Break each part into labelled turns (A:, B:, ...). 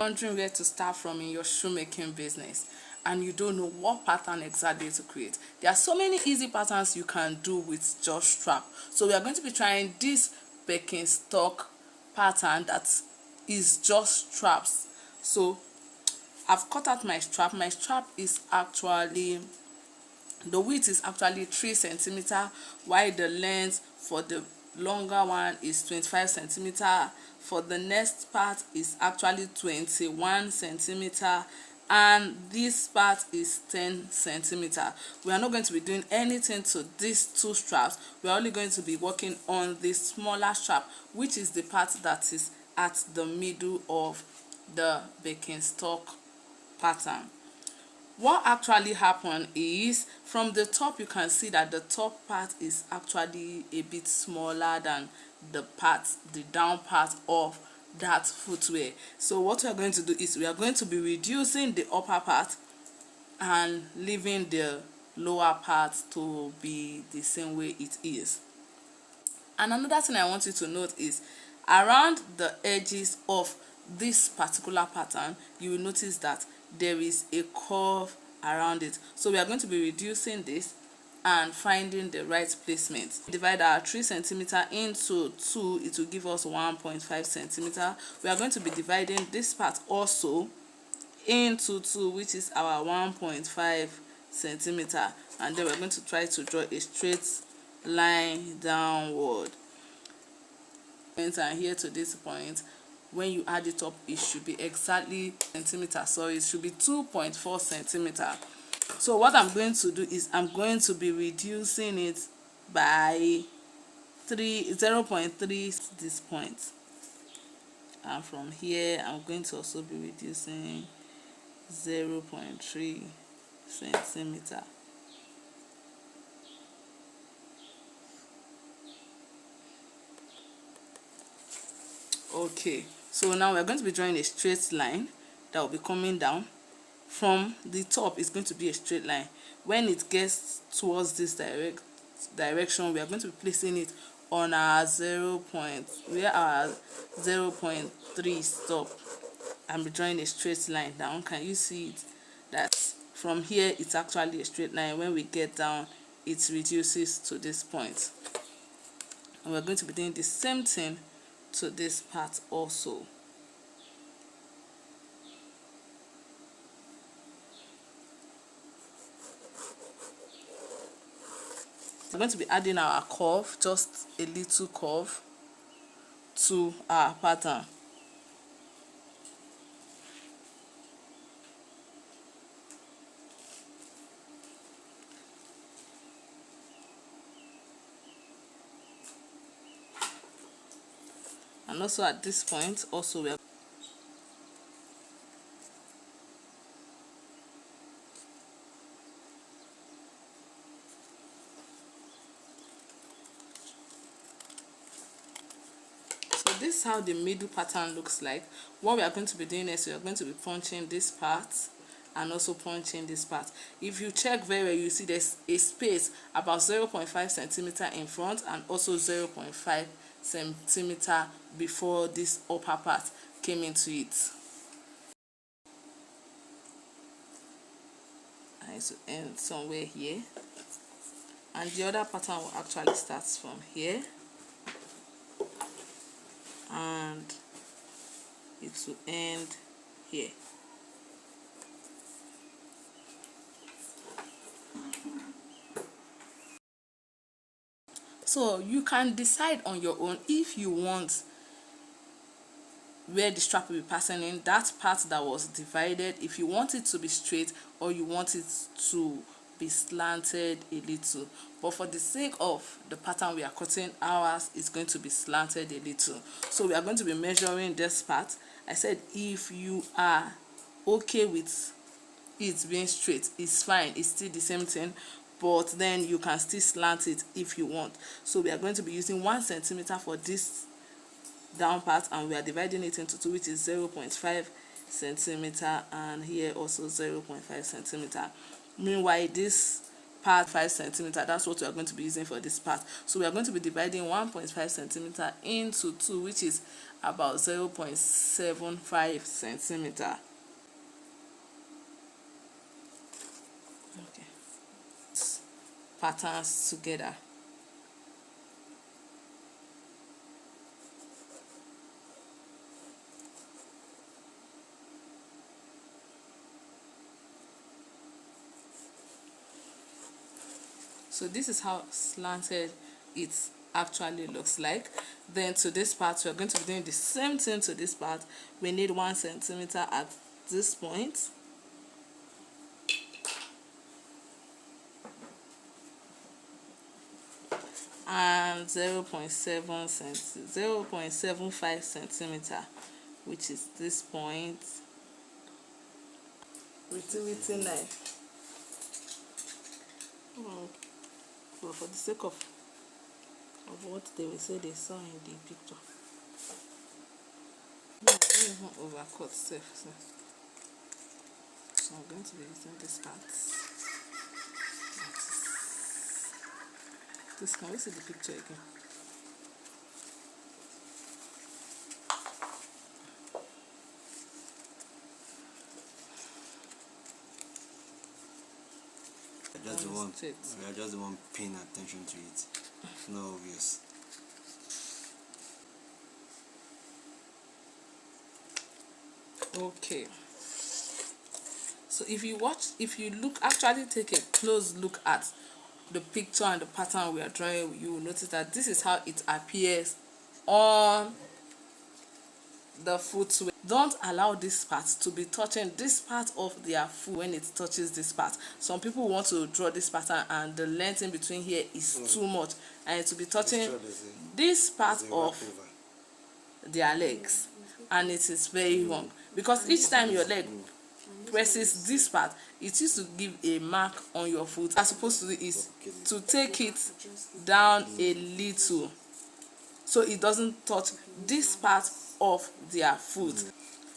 A: Wondering where to start from in your shoemaking business and you don't know what pattern exactly to create, there are so many easy patterns you can do with just strap. So we are going to be trying this Birkenstock pattern that is just straps. So I've cut out my strap. My strap is actually, the width is actually 3 centimeter, while the length for the longer one is 25 centimeter. For the next part is actually 21 centimeter, and this part is 10 centimeter. We are not going to be doing anything to these two straps. We are only going to be working on the smaller strap, which is the part that is at the middle of the Birkenstock pattern. What actually happened is, from the top you can see that the top part is actually a bit smaller than the down part of that footwear. So what we are going to do is we are going to be reducing the upper part and leaving the lower part to be the same way it is. And another thing I want you to note is, around the edges of this particular pattern, you will notice that there is a curve around it. So we are going to be reducing this and finding the right placement. Divide our 3 centimeter into 2, it will give us 1.5 centimeter. We are going to be dividing this part also into 2, which is our 1.5 centimeter, and then we're going to try to draw a straight line downward. And here to this point, when you add it up, it should be exactly centimeter, so it should be 2.4 centimeter. So what I'm going to do is I'm going to be reducing it by 0.3 this point, and from here I'm going to also be reducing 0.3 centimeter. Okay, so now we're going to be drawing a straight line that will be coming down from the top. It's going to be a straight line. When it gets towards this direction, we are going to be placing it on our 0.3 stop and be drawing a straight line down. Can you see it? That from here it's actually a straight line. When we get down, it reduces to this point. And we're going to be doing the same thing to this part also. We're going to be adding our curve, just a little curve, to our pattern. And also at this point also we are this is how the middle pattern looks like. What we are going to be doing is we are going to be punching this part and also punching this part. If you check very well, you see there's a space about 0.5 centimeter in front and also 0.5 centimeter before this upper part came into it. I need to end somewhere here, and the other pattern will actually start from here and it will end here. So you can decide on your own if you want where the strap will be passing in, that part that was divided, if you want it to be straight or you want it to be slanted a little. But for the sake of the pattern we are cutting, ours is going to be slanted a little. So we are going to be measuring this part. I said if you are okay with it being straight, it's fine, it's still the same thing, but then you can still slant it if you want. So we are going to be using 1 centimeter for this down part, and we are dividing it into 2, which is 0.5 centimeter, and here also 0.5 centimeter. Meanwhile, this part 5 centimeter, that's what we are going to be using for this part. So we are going to be dividing 1.5 centimeter into 2, which is about 0.75 centimeter. Okay, patterns together. So this is how slanted it actually looks like. Then to this part, we're going to be doing the same thing to this part. We need 1 centimeter at this point. And 0.75 centimeter, which is this point, with knife. Well, for the sake of what they will say they saw in the picture, no, I don't even overcut safe. So I'm going to be using this part. This, can we see the picture again?
B: We are just the one paying attention to it. It's not obvious.
A: Okay. So if you actually take a close look at the picture and the pattern we are drawing, you will notice that this is how it appears on the footwear. Don't allow this part to be touching this part of their foot when it touches this part. Some people want to draw this pattern and the length in between here is too much, and it will be touching this part of their legs, and it is very wrong, because each time your leg presses this part, it used to give a mark on your foot. What you're supposed to do is to take it down a little so it doesn't touch this part of their foot.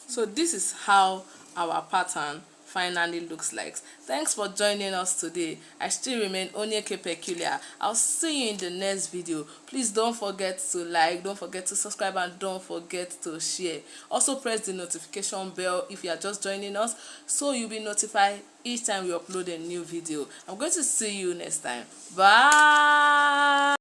A: So this is how our pattern finally looks like. Thanks for joining us today. I still remain Onyeke Peculiar. I'll see you in the next video. Please don't forget to like, don't forget to subscribe, and don't forget to share. Also press the notification bell if you are just joining us, so you'll be notified each time we upload a new video. I'm going to see you next time. Bye.